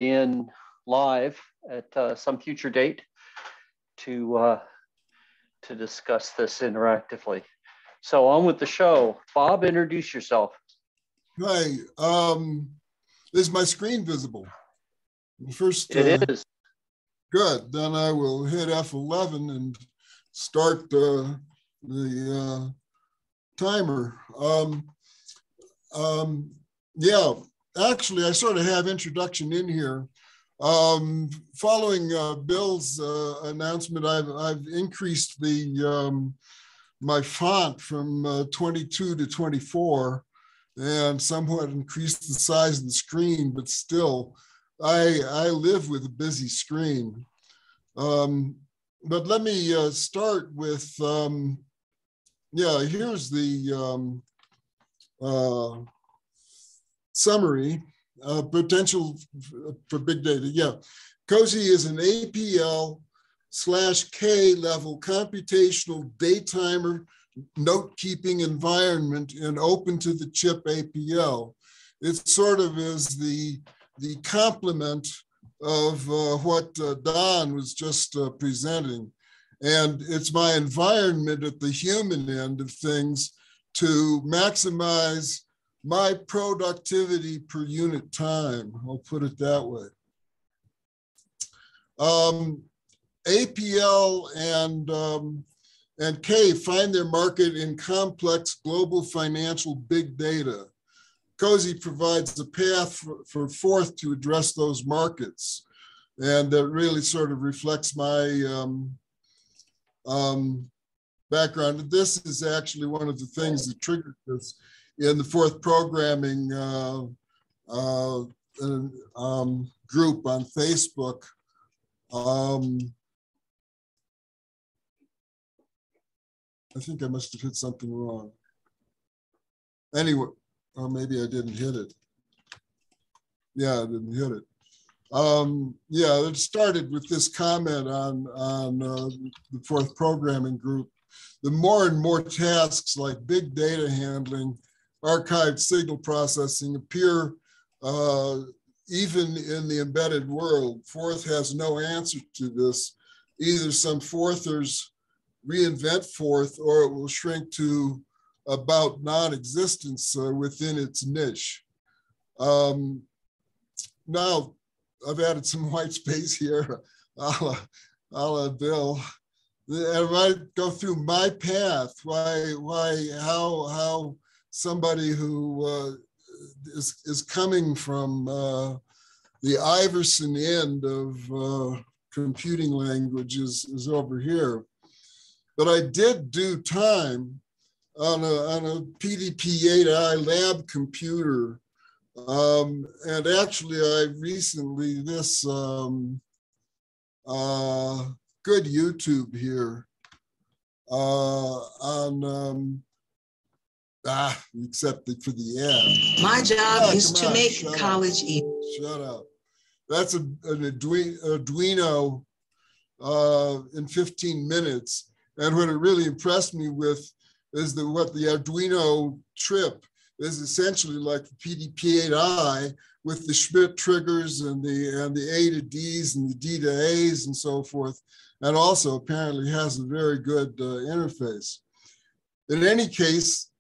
in live at some future date to discuss this interactively. So on with the show. Bob, introduce yourself. Hi. Is my screen visible? First, it is. Good. Then I will hit F11 and start the timer. Yeah, actually, I sort of have introduction in here. Following Bill's announcement, I've increased the my font from 22 to 24 and somewhat increased the size of the screen, but still, I live with a busy screen. But let me start with, yeah, here's the summary, potential for big data. Yeah, CoSy is an APL/K level computational daytimer note-keeping environment and open to the chip APL. It sort of is the complement of what Don was just presenting. And it's my environment at the human end of things to maximize my productivity per unit time. I'll put it that way. APL and K find their market in complex global financial big data. CoSy provides a path for 4th to address those markets. And that really sort of reflects my background. This is actually one of the things that triggered this in the 4th programming group on Facebook. I think I must have hit something wrong. Anyway, or maybe I didn't hit it. Yeah, I didn't hit it. Yeah, it started with this comment on the 4th programming group. The more and more tasks like big data handling, archived signal processing appear even in the embedded world. 4th has no answer to this. Either some 4thers reinvent 4th or it will shrink to about non-existence within its niche. Now, I've added some white space here, a la Bill. And I go through my path, how somebody who is coming from the Iverson end of computing languages is over here. But I did do time on a PDP-8i lab computer. And actually, I recently, this good YouTube here on, except for the ad. My job is to make college easy. Shut up. That's an Arduino in 15 minutes. And what it really impressed me with is that what the Arduino trip is essentially like the PDP-8i with the Schmidt triggers and the A to Ds and the D to As and so forth, and also apparently has a very good interface. In any case,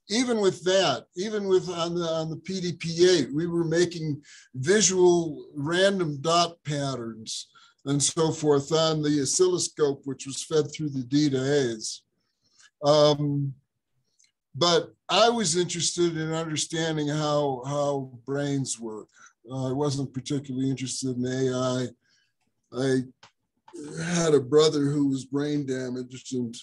even with that, even with on the PDP-8, we were making visual random dot patterns and so forth on the oscilloscope, which was fed through the D to As. But I was interested in understanding how brains work. I wasn't particularly interested in AI. I had a brother who was brain damaged, and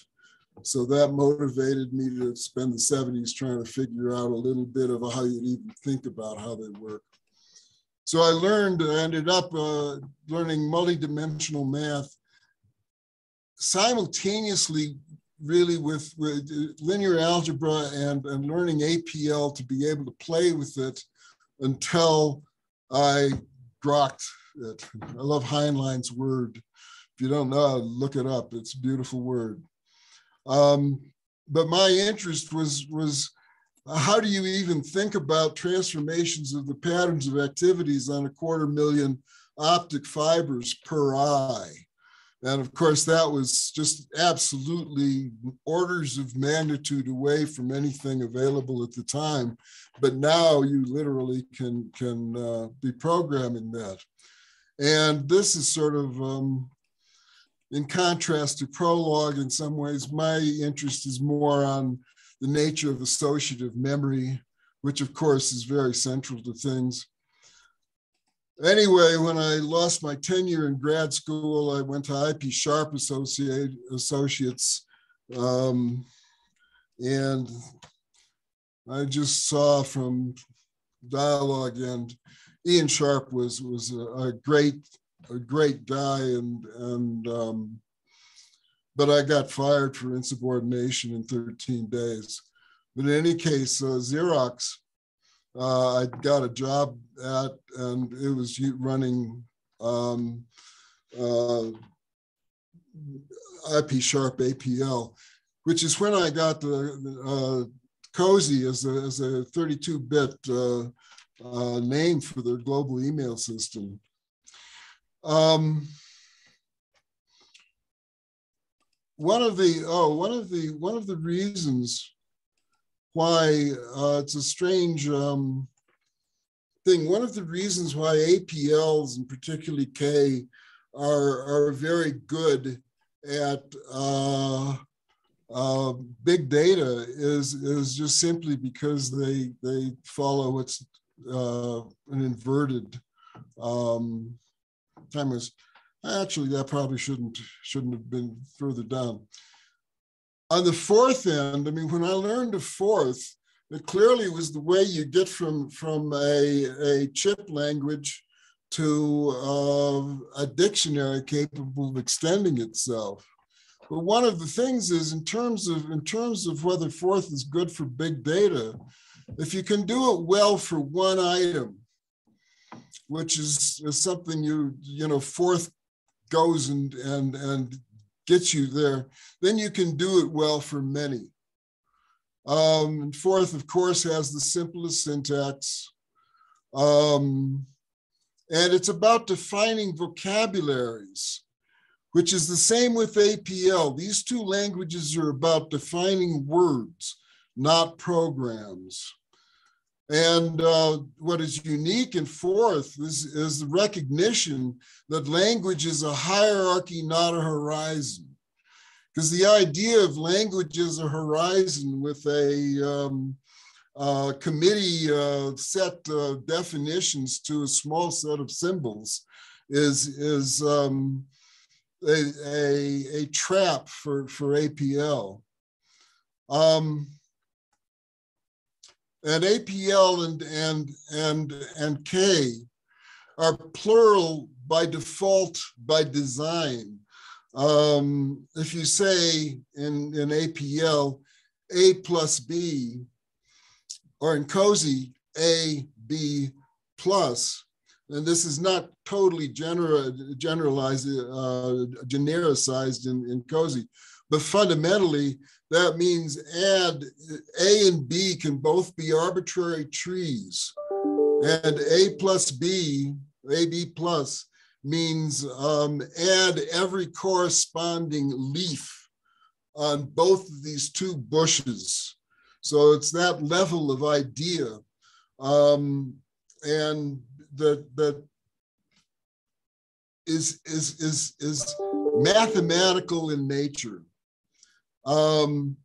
so that motivated me to spend the 70s trying to figure out a little bit of how you'd even think about how they work. So I ended up learning multidimensional math simultaneously, really with linear algebra and learning APL to be able to play with it until I grokked it. I love Heinlein's word. If you don't know, look it up. It's a beautiful word. But my interest was how do you even think about transformations of the patterns of activities on 250,000 optic fibers per eye? And of course, that was just absolutely orders of magnitude away from anything available at the time. But now you literally can be programming that. And this is sort of, in contrast to Prologue, in some ways, my interest is more on the nature of associative memory, which of course is very central to things. Anyway, when I lost my tenure in grad school, I went to IP Sharp Associates, and I just saw from dialogue, and Ian Sharp was a great guy, but I got fired for insubordination in 13 days. But in any case, Xerox, I got a job at, and it was running IP Sharp APL, which is when I got the CoSy as a 32-bit name for the global email system. One of the reasons why it's a strange thing. One of the reasons why APLs, and particularly K, are very good at big data is just simply because they follow what's an inverted timers. Actually, that probably shouldn't have been further down. On the 4th end, I mean, when I learned the 4th, it clearly was the way you get from a chip language to a dictionary capable of extending itself. But one of the things is in terms of whether 4th is good for big data, if you can do it well for one item, which is something you know 4th goes and gets you there, then you can do it well for many. And 4th, of course, has the simplest syntax. And it's about defining vocabularies, which is the same with APL. These two languages are about defining words, not programs. And what is unique in 4th is the recognition that language is a hierarchy, not a horizon. Because the idea of language as a horizon with a committee set definitions to a small set of symbols is a trap for APL. And APL and K are plural by default, by design. If you say in APL, A plus B, or in CoSy, A, B plus, and this is not totally generalized, genericized in CoSy, but fundamentally, that means add A and B can both be arbitrary trees, and A plus B, AB plus, means add every corresponding leaf on both of these two bushes. So it's that level of idea, and that is mathematical in nature. And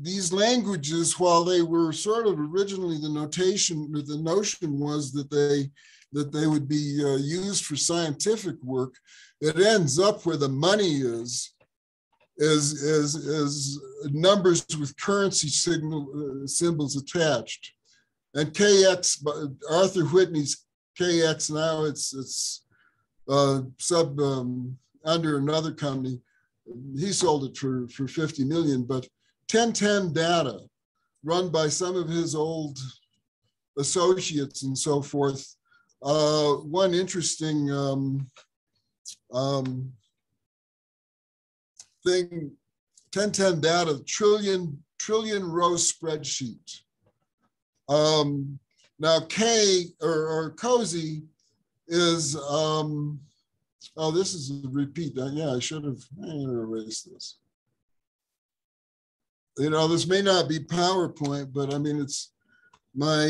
these languages, while they were sort of originally the notion was that they would be used for scientific work, it ends up where the money is numbers with currency symbols attached. And KX, Arthur Whitney's KX, now it's under another company. He sold it for 50 million, but 1010 data run by some of his old associates and so forth. One interesting thing, 1010 data, trillion trillion row spreadsheet. Now K or CoSy is, oh, this is a repeat. Yeah, I should have, I'm gonna erase this. You know, this may not be PowerPoint, but I mean, it's my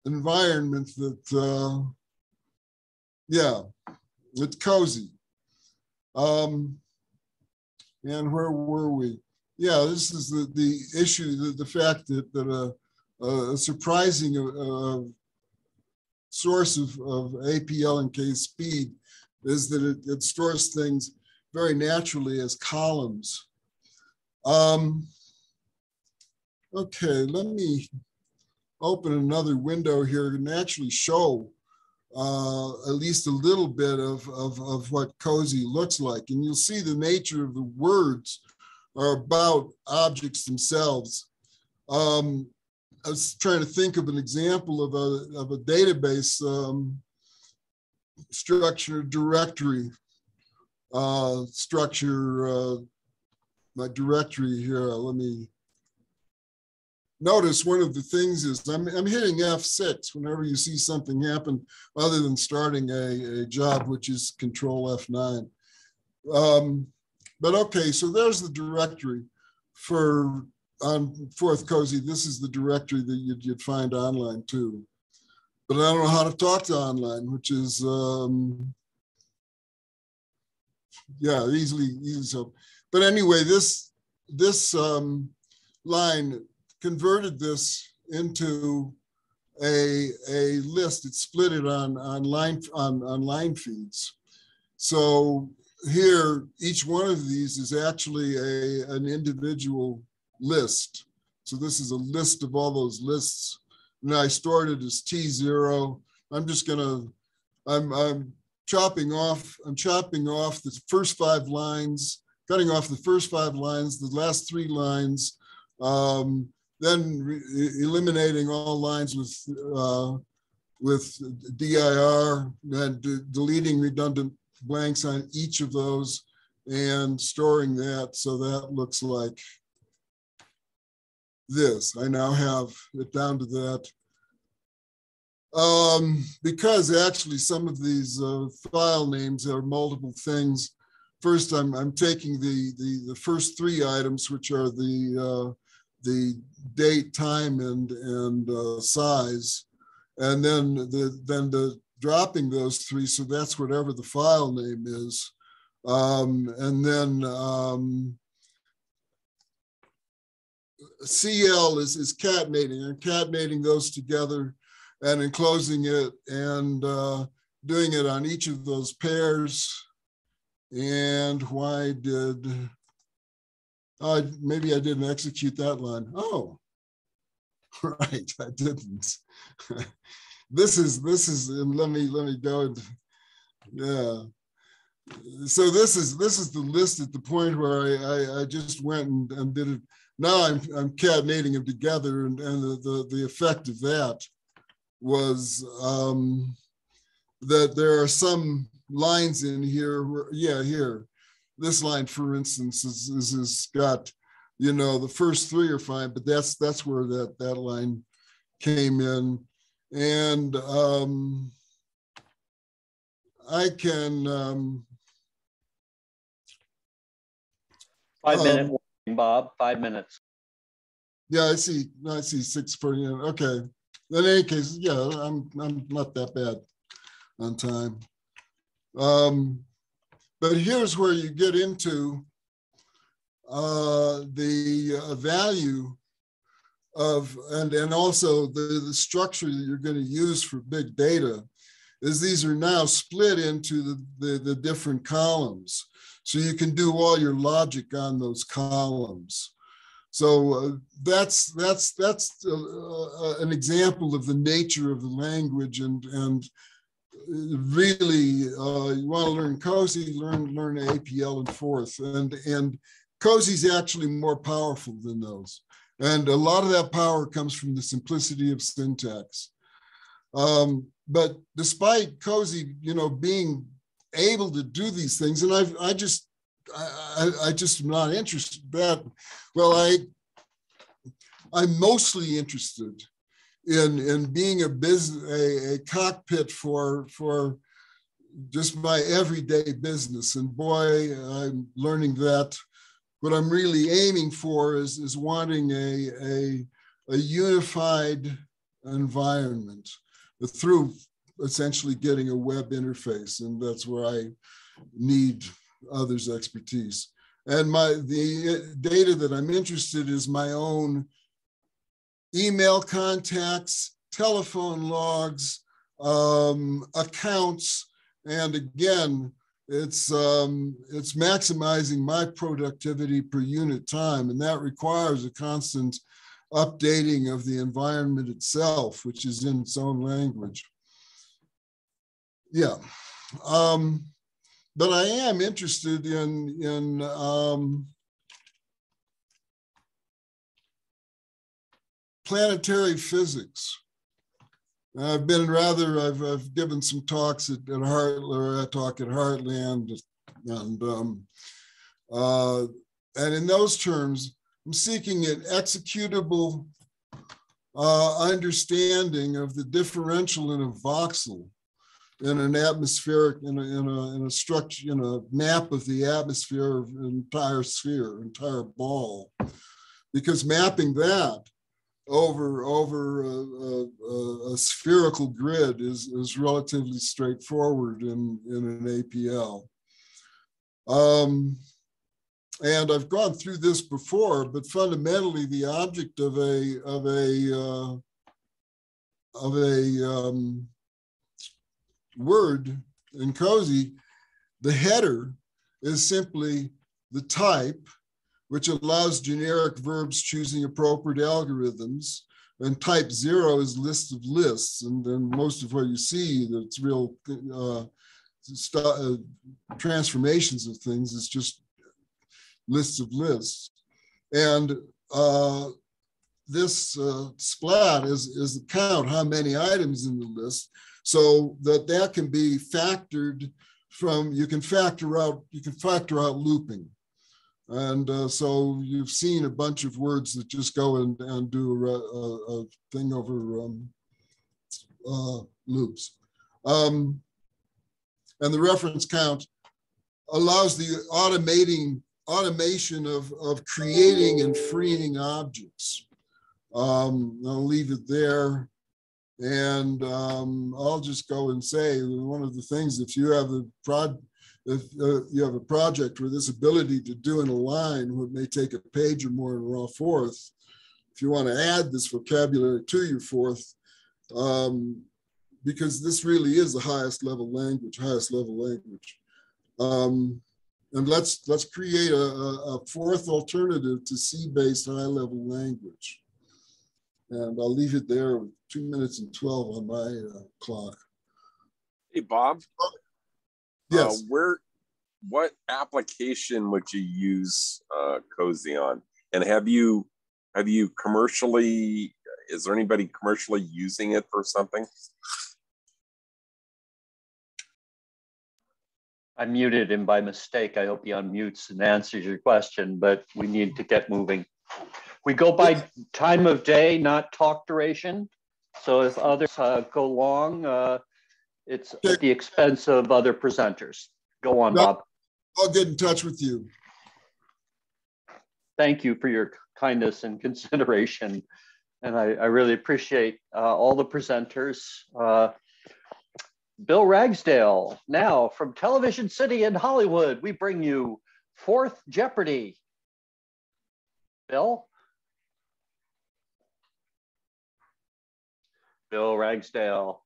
environment that, yeah, it's CoSy. And where were we? Yeah, this is the issue, the fact that a surprising source of APL and K speed is that it stores things very naturally as columns. Okay, let me open another window here and actually show at least a little bit of what CoSy looks like. And you'll see the nature of the words are about objects themselves. I was trying to think of an example of a database structure, directory structure, my directory here. Let me notice one of the things is I'm hitting F6 whenever you see something happen other than starting a job, which is Control F9. But okay, so there's the directory for on 4th.CoSy. This is the directory that you'd find online too. But I don't know how to talk to online, which is, yeah, easily so. But anyway, this line converted this into a list. It split it on line feeds. So here, each one of these is actually an individual list. So this is a list of all those lists. And I stored it as T0. I'm just gonna, I'm chopping off the first 5 lines, cutting off the first 5 lines, the last 3 lines, then eliminating all lines with dir, and deleting redundant blanks on each of those and storing that. So that looks like this. I now have it down to that. Because actually some of these file names are multiple things. First, I'm taking the first 3 items, which are the date, time, and size, and then the dropping those 3. So that's whatever the file name is, and then CL is catnating. I'm catnating those together and enclosing it and doing it on each of those pairs. And why did, maybe I didn't execute that line. Oh, right, I didn't. This is, and let me go, yeah. So this is the list at the point where I just went and did it. Now I'm concatenating them together, and the effect of that was that there are some lines in here where, yeah, here, this line, for instance, is got, you know, the first 3 are fine, but that's where that line came in. And I can 5 minute warning, Bob. 5 minutes. Yeah, I see 6 per unit. Okay. In any case, yeah, I'm not that bad on time. But here's where you get into the value of, and also the structure that you're going to use for big data, is these are now split into the different columns. So you can do all your logic on those columns. So that's an example of the nature of the language, and really you want to learn CoSy, learn APL and 4th, and CoSy is actually more powerful than those, and a lot of that power comes from the simplicity of syntax. But despite CoSy, you know, being able to do these things, and I just am not interested in that. Well, I'm mostly interested in being a cockpit for just my everyday business. And boy, I'm learning that what I'm really aiming for is wanting a unified environment through essentially getting a web interface. And that's where I need others' expertise. And the data that I'm interested in is my own email contacts, telephone logs, accounts, and again, it's maximizing my productivity per unit time, and that requires a constant updating of the environment itself, which is in its own language. Yeah, but I am interested in planetary physics. I've given some talks at Heartland, I talk at Heartland, and in those terms, I'm seeking an executable understanding of the differential in a voxel in an atmospheric, in a structure, in a map of the atmosphere of an entire sphere, entire ball, because mapping that over a spherical grid is relatively straightforward in an APL. And I've gone through this before, but fundamentally the object of a word in CoSy, the header is simply the type, which allows generic verbs choosing appropriate algorithms. And type 0 is list of lists. And then most of what you see that's real transformations of things is just lists of lists. And this splat is the count, how many items in the list, so that can be factored from, you can factor out looping. And so you've seen a bunch of words that just go and do a thing over loops. And the reference count allows the automation of creating and freeing objects. I'll leave it there. And I'll just go and say, one of the things, if you have a project where this ability to do in a line what may take a page or more in raw 4th, if you want to add this vocabulary to your 4th, because this really is the highest level language. And let's create a 4th alternative to C-based high-level language. And I'll leave it there with 2 minutes and 12 on my clock. Hey, Bob. Yes. What application would you use CoSy on? And have you commercially? Is there anybody commercially using it for something? I muted him by mistake. I hope he unmutes and answers your question, but we need to get moving. We go by time of day, not talk duration. So if others go long, it's at the expense of other presenters. Go on, Bob. I'll get in touch with you. Thank you for your kindness and consideration. And I really appreciate all the presenters. Bill Ragsdale, now from Television City in Hollywood, we bring you 4th Jeopardy. Bill? Bill Ragsdale.